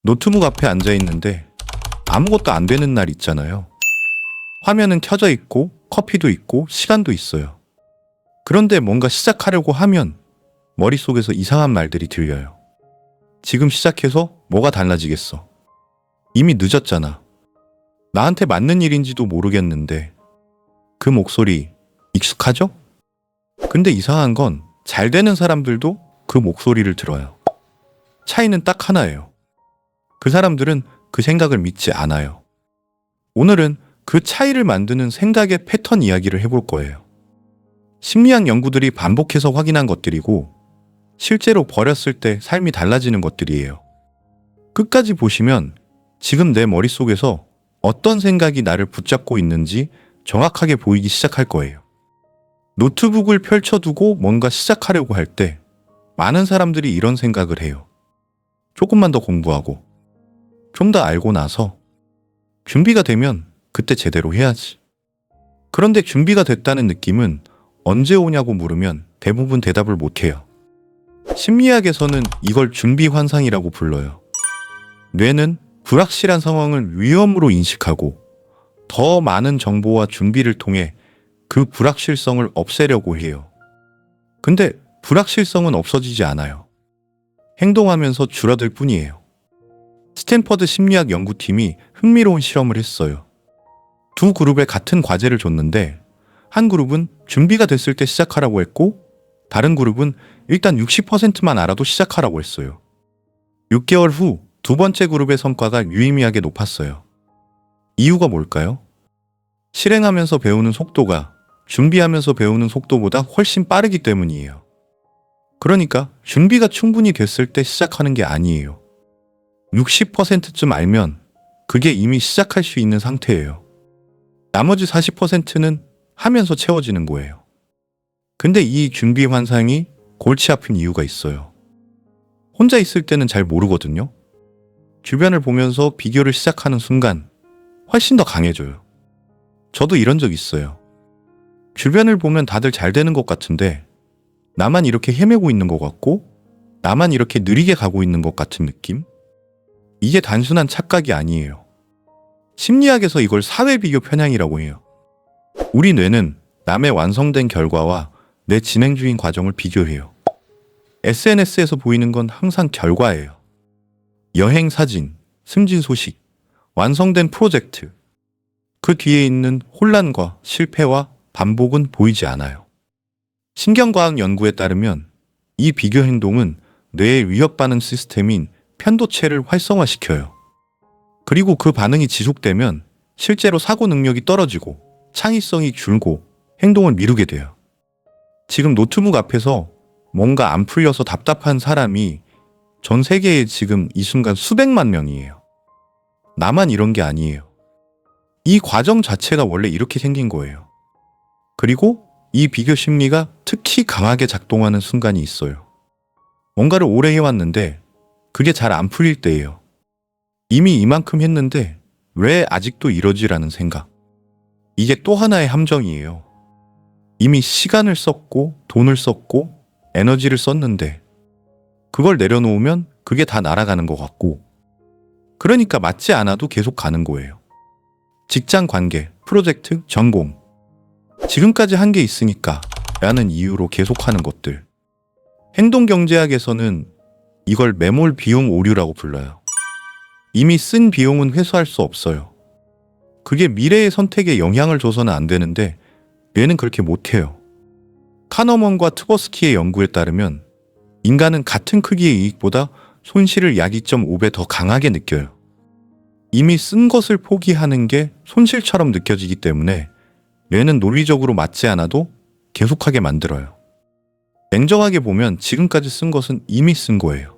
노트북 앞에 앉아 있는데 아무것도 안 되는 날 있잖아요. 화면은 켜져 있고 커피도 있고 시간도 있어요. 그런데 뭔가 시작하려고 하면 머릿속에서 이상한 말들이 들려요. 지금 시작해서 뭐가 달라지겠어? 이미 늦었잖아. 나한테 맞는 일인지도 모르겠는데 그 목소리 익숙하죠? 근데 이상한 건 잘 되는 사람들도 그 목소리를 들어요. 차이는 딱 하나예요. 그 사람들은 그 생각을 믿지 않아요. 오늘은 그 차이를 만드는 생각의 패턴 이야기를 해볼 거예요. 심리학 연구들이 반복해서 확인한 것들이고 실제로 버렸을 때 삶이 달라지는 것들이에요. 끝까지 보시면 지금 내 머릿속에서 어떤 생각이 나를 붙잡고 있는지 정확하게 보이기 시작할 거예요. 노트북을 펼쳐두고 뭔가 시작하려고 할 때 많은 사람들이 이런 생각을 해요. 조금만 더 공부하고 좀 더 알고 나서 준비가 되면 그때 제대로 해야지. 그런데 준비가 됐다는 느낌은 언제 오냐고 물으면 대부분 대답을 못해요. 심리학에서는 이걸 준비 환상이라고 불러요. 뇌는 불확실한 상황을 위험으로 인식하고 더 많은 정보와 준비를 통해 그 불확실성을 없애려고 해요. 근데 불확실성은 없어지지 않아요. 행동하면서 줄어들 뿐이에요. 스탠퍼드 심리학 연구팀이 흥미로운 실험을 했어요. 두 그룹에 같은 과제를 줬는데 한 그룹은 준비가 됐을 때 시작하라고 했고 다른 그룹은 일단 60%만 알아도 시작하라고 했어요. 6개월 후 두 번째 그룹의 성과가 유의미하게 높았어요. 이유가 뭘까요? 실행하면서 배우는 속도가 준비하면서 배우는 속도보다 훨씬 빠르기 때문이에요. 그러니까 준비가 충분히 됐을 때 시작하는 게 아니에요. 60%쯤 알면 그게 이미 시작할 수 있는 상태예요. 나머지 40%는 하면서 채워지는 거예요. 근데 이 준비 환상이 골치 아픈 이유가 있어요. 혼자 있을 때는 잘 모르거든요. 주변을 보면서 비교를 시작하는 순간 훨씬 더 강해져요. 저도 이런 적 있어요. 주변을 보면 다들 잘 되는 것 같은데 나만 이렇게 헤매고 있는 것 같고 나만 이렇게 느리게 가고 있는 것 같은 느낌? 이게 단순한 착각이 아니에요. 심리학에서 이걸 사회 비교 편향이라고 해요. 우리 뇌는 남의 완성된 결과와 내 진행 중인 과정을 비교해요. SNS에서 보이는 건 항상 결과예요. 여행 사진, 승진 소식, 완성된 프로젝트. 그 뒤에 있는 혼란과 실패와 반복은 보이지 않아요. 신경과학 연구에 따르면 이 비교 행동은 뇌의 위협 반응 시스템인 편도체를 활성화시켜요. 그리고 그 반응이 지속되면 실제로 사고 능력이 떨어지고 창의성이 줄고 행동을 미루게 돼요. 지금 노트북 앞에서 뭔가 안 풀려서 답답한 사람이 전 세계에 지금 이 순간 수백만 명이에요. 나만 이런 게 아니에요. 이 과정 자체가 원래 이렇게 생긴 거예요. 그리고 이 비교 심리가 특히 강하게 작동하는 순간이 있어요. 뭔가를 오래 해왔는데 그게 잘 안 풀릴 때예요. 이미 이만큼 했는데 왜 아직도 이러지라는 생각. 이게 또 하나의 함정이에요. 이미 시간을 썼고 돈을 썼고 에너지를 썼는데 그걸 내려놓으면 그게 다 날아가는 것 같고 그러니까 맞지 않아도 계속 가는 거예요. 직장 관계, 프로젝트, 전공. 지금까지 한 게 있으니까 라는 이유로 계속하는 것들. 행동경제학에서는 이걸 매몰 비용 오류라고 불러요. 이미 쓴 비용은 회수할 수 없어요. 그게 미래의 선택에 영향을 줘서는 안 되는데 뇌는 그렇게 못해요. 카너먼과 트버스키의 연구에 따르면 인간은 같은 크기의 이익보다 손실을 약 2.5배 더 강하게 느껴요. 이미 쓴 것을 포기하는 게 손실처럼 느껴지기 때문에 뇌는 논리적으로 맞지 않아도 계속하게 만들어요. 냉정하게 보면 지금까지 쓴 것은 이미 쓴 거예요.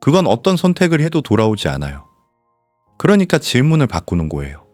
그건 어떤 선택을 해도 돌아오지 않아요. 그러니까 질문을 바꾸는 거예요.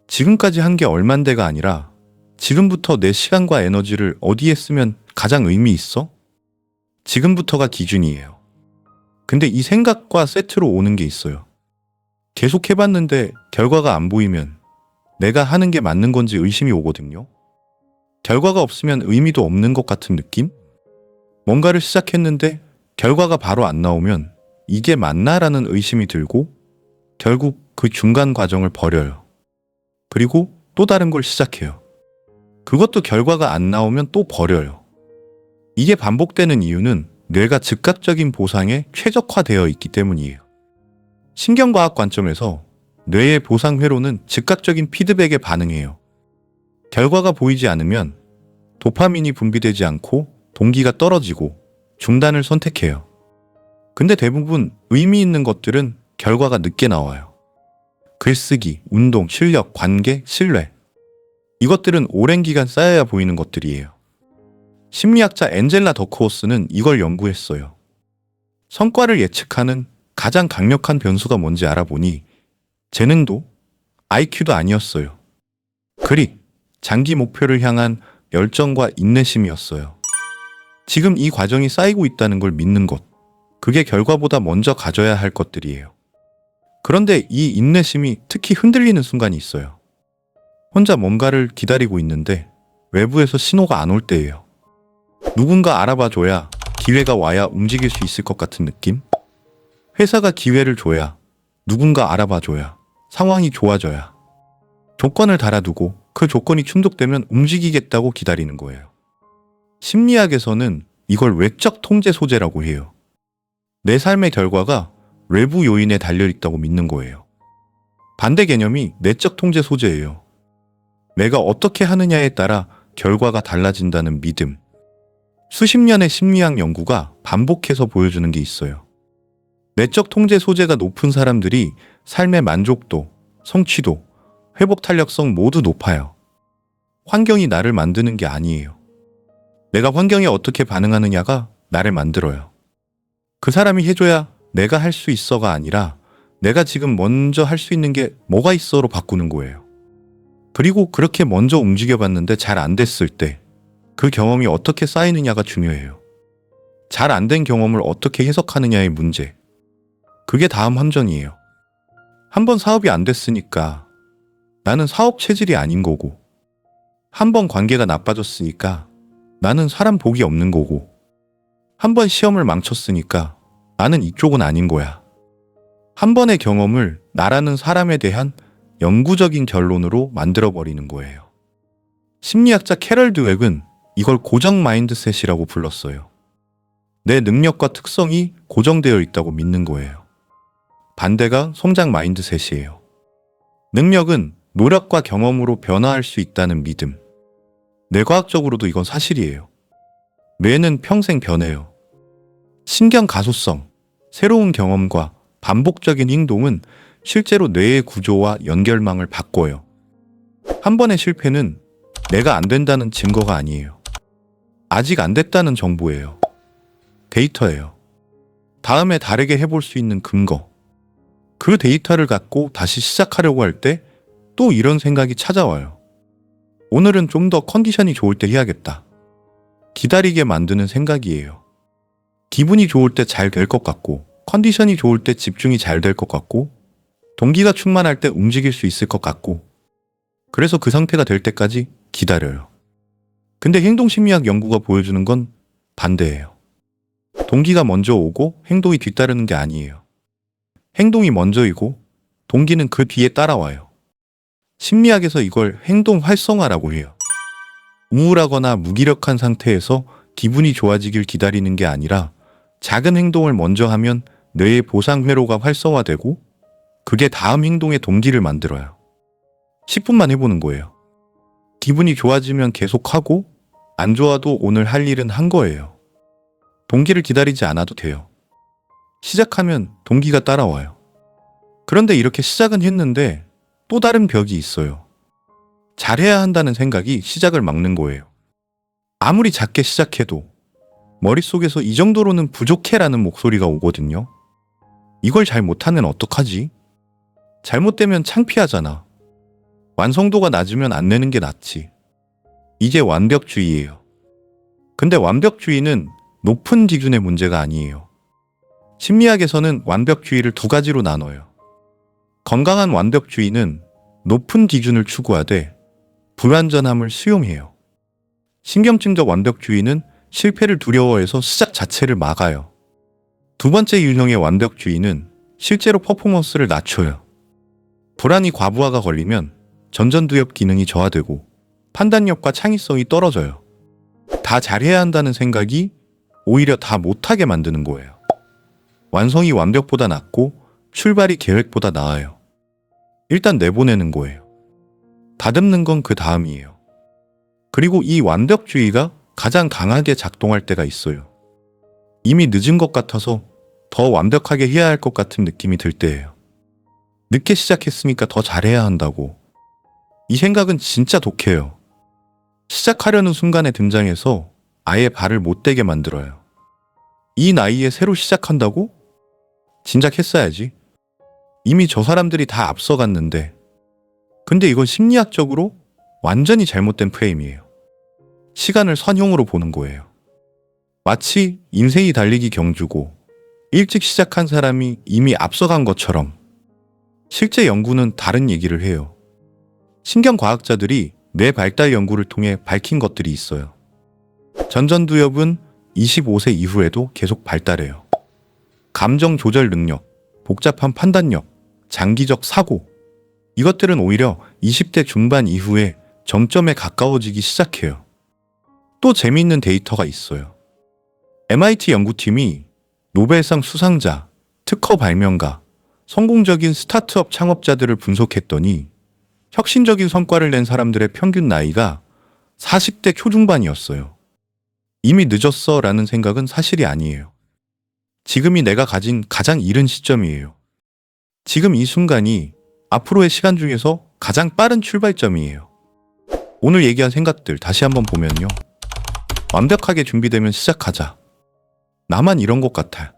지금까지 한 게 얼만데가 아니라 지금부터 내 시간과 에너지를 어디에 쓰면 가장 의미 있어? 지금부터가 기준이에요. 근데 이 생각과 세트로 오는 게 있어요. 계속 해봤는데 결과가 안 보이면 내가 하는 게 맞는 건지 의심이 오거든요. 결과가 없으면 의미도 없는 것 같은 느낌? 뭔가를 시작했는데 결과가 바로 안 나오면 이게 맞나라는 의심이 들고 결국 그 중간 과정을 버려요. 그리고 또 다른 걸 시작해요. 그것도 결과가 안 나오면 또 버려요. 이게 반복되는 이유는 뇌가 즉각적인 보상에 최적화되어 있기 때문이에요. 신경과학 관점에서 뇌의 보상 회로는 즉각적인 피드백에 반응해요. 결과가 보이지 않으면 도파민이 분비되지 않고 동기가 떨어지고 중단을 선택해요. 근데 대부분 의미 있는 것들은 결과가 늦게 나와요. 글쓰기, 운동, 실력, 관계, 신뢰. 이것들은 오랜 기간 쌓여야 보이는 것들이에요. 심리학자 앤젤라 더크워스는 이걸 연구했어요. 성과를 예측하는 가장 강력한 변수가 뭔지 알아보니 재능도 IQ도 아니었어요. 그리 장기 목표를 향한 열정과 인내심이었어요. 지금 이 과정이 쌓이고 있다는 걸 믿는 것, 그게 결과보다 먼저 가져야 할 것들이에요. 그런데 이 인내심이 특히 흔들리는 순간이 있어요. 혼자 뭔가를 기다리고 있는데 외부에서 신호가 안 올 때예요. 누군가 알아봐줘야 기회가 와야 움직일 수 있을 것 같은 느낌? 회사가 기회를 줘야, 누군가 알아봐줘야, 상황이 좋아져야, 조건을 달아두고 그 조건이 충족되면 움직이겠다고 기다리는 거예요. 심리학에서는 이걸 외적 통제 소재라고 해요. 내 삶의 결과가 외부 요인에 달려있다고 믿는 거예요. 반대 개념이 내적 통제 소재예요. 내가 어떻게 하느냐에 따라 결과가 달라진다는 믿음. 수십 년의 심리학 연구가 반복해서 보여주는 게 있어요. 내적 통제 소재가 높은 사람들이 삶의 만족도, 성취도, 회복 탄력성 모두 높아요. 환경이 나를 만드는 게 아니에요. 내가 환경에 어떻게 반응하느냐가 나를 만들어요. 그 사람이 해줘야 내가 할 수 있어가 아니라 내가 지금 먼저 할 수 있는 게 뭐가 있어로 바꾸는 거예요. 그리고 그렇게 먼저 움직여봤는데 잘 안 됐을 때 그 경험이 어떻게 쌓이느냐가 중요해요. 잘 안 된 경험을 어떻게 해석하느냐의 문제. 그게 다음 함정이에요. 한번 사업이 안 됐으니까 나는 사업 체질이 아닌 거고, 한번 관계가 나빠졌으니까 나는 사람 복이 없는 거고, 한번 시험을 망쳤으니까 나는 이쪽은 아닌 거야. 한 번의 경험을 나라는 사람에 대한 영구적인 결론으로 만들어버리는 거예요. 심리학자 캐럴 드웩은 이걸 고정 마인드셋이라고 불렀어요. 내 능력과 특성이 고정되어 있다고 믿는 거예요. 반대가 성장 마인드셋이에요. 능력은 노력과 경험으로 변화할 수 있다는 믿음. 뇌과학적으로도 이건 사실이에요. 뇌는 평생 변해요. 신경 가소성, 새로운 경험과 반복적인 행동은 실제로 뇌의 구조와 연결망을 바꿔요. 한 번의 실패는 내가 안 된다는 증거가 아니에요. 아직 안 됐다는 정보예요. 데이터예요. 다음에 다르게 해볼 수 있는 근거. 그 데이터를 갖고 다시 시작하려고 할 때 또 이런 생각이 찾아와요. 오늘은 좀 더 컨디션이 좋을 때 해야겠다. 기다리게 만드는 생각이에요. 기분이 좋을 때 잘 될 것 같고, 컨디션이 좋을 때 집중이 잘 될 것 같고, 동기가 충만할 때 움직일 수 있을 것 같고, 그래서 그 상태가 될 때까지 기다려요. 근데 행동심리학 연구가 보여주는 건 반대예요. 동기가 먼저 오고 행동이 뒤따르는 게 아니에요. 행동이 먼저이고 동기는 그 뒤에 따라와요. 심리학에서 이걸 행동 활성화라고 해요. 우울하거나 무기력한 상태에서 기분이 좋아지길 기다리는 게 아니라 작은 행동을 먼저 하면 뇌의 보상 회로가 활성화되고 그게 다음 행동의 동기를 만들어요. 10분만 해보는 거예요. 기분이 좋아지면 계속하고 안 좋아도 오늘 할 일은 한 거예요. 동기를 기다리지 않아도 돼요. 시작하면 동기가 따라와요. 그런데 이렇게 시작은 했는데 또 다른 벽이 있어요. 잘해야 한다는 생각이 시작을 막는 거예요. 아무리 작게 시작해도 머릿속에서 이 정도로는 부족해라는 목소리가 오거든요. 이걸 잘 못하면 어떡하지? 잘못되면 창피하잖아. 완성도가 낮으면 안 내는 게 낫지. 이게 완벽주의예요. 근데 완벽주의는 높은 기준의 문제가 아니에요. 심리학에서는 완벽주의를 두 가지로 나눠요. 건강한 완벽주의는 높은 기준을 추구하되 불완전함을 수용해요. 신경증적 완벽주의는 실패를 두려워해서 시작 자체를 막아요. 두 번째 유형의 완벽주의는 실제로 퍼포먼스를 낮춰요. 불안이 과부하가 걸리면 전전두엽 기능이 저하되고 판단력과 창의성이 떨어져요. 다 잘해야 한다는 생각이 오히려 다 못하게 만드는 거예요. 완성이 완벽보다 낫고 출발이 계획보다 나아요. 일단 내보내는 거예요. 다듬는 건 그 다음이에요. 그리고 이 완벽주의가 가장 강하게 작동할 때가 있어요. 이미 늦은 것 같아서 더 완벽하게 해야 할 것 같은 느낌이 들 때예요. 늦게 시작했으니까 더 잘해야 한다고. 이 생각은 진짜 독해요. 시작하려는 순간에 등장해서 아예 발을 못 대게 만들어요. 이 나이에 새로 시작한다고? 진작 했어야지. 이미 저 사람들이 다 앞서갔는데. 근데 이건 심리학적으로 완전히 잘못된 프레임이에요. 시간을 선형으로 보는 거예요. 마치 인생이 달리기 경주고 일찍 시작한 사람이 이미 앞서간 것처럼. 실제 연구는 다른 얘기를 해요. 신경과학자들이 뇌 발달 연구를 통해 밝힌 것들이 있어요. 전전두엽은 25세 이후에도 계속 발달해요. 감정 조절 능력, 복잡한 판단력, 장기적 사고, 이것들은 오히려 20대 중반 이후에 정점에 가까워지기 시작해요. 또 재미있는 데이터가 있어요. MIT 연구팀이 노벨상 수상자, 특허 발명가, 성공적인 스타트업 창업자들을 분석했더니 혁신적인 성과를 낸 사람들의 평균 나이가 40대 초중반이었어요. 이미 늦었어 라는 생각은 사실이 아니에요. 지금이 내가 가진 가장 이른 시점이에요. 지금 이 순간이 앞으로의 시간 중에서 가장 빠른 출발점이에요. 오늘 얘기한 생각들 다시 한번 보면요. 완벽하게 준비되면 시작하자. 나만 이런 것 같아.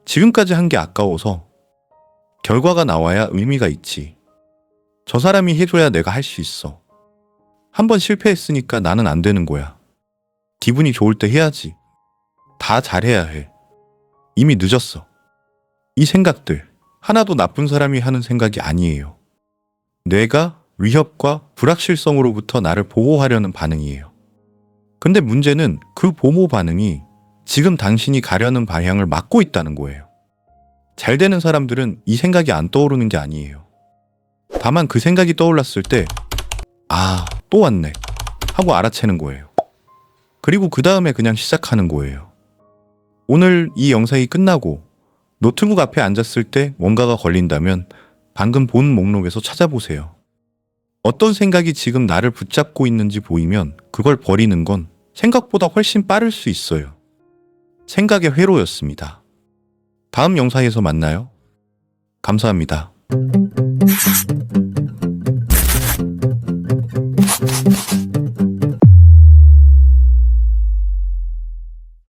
지금까지 한 게 아까워서. 결과가 나와야 의미가 있지. 저 사람이 해줘야 내가 할 수 있어. 한번 실패했으니까 나는 안 되는 거야. 기분이 좋을 때 해야지. 다 잘해야 해. 이미 늦었어. 이 생각들 하나도 나쁜 사람이 하는 생각이 아니에요. 뇌가 위협과 불확실성으로부터 나를 보호하려는 반응이에요. 근데 문제는 그 보호 반응이 지금 당신이 가려는 방향을 막고 있다는 거예요. 잘 되는 사람들은 이 생각이 안 떠오르는 게 아니에요. 다만 그 생각이 떠올랐을 때 아, 또 왔네 하고 알아채는 거예요. 그리고 그 다음에 그냥 시작하는 거예요. 오늘 이 영상이 끝나고 노트북 앞에 앉았을 때 뭔가가 걸린다면 방금 본 목록에서 찾아보세요. 어떤 생각이 지금 나를 붙잡고 있는지 보이면 그걸 버리는 건 생각보다 훨씬 빠를 수 있어요. 생각의 회로였습니다. 다음 영상에서 만나요. 감사합니다.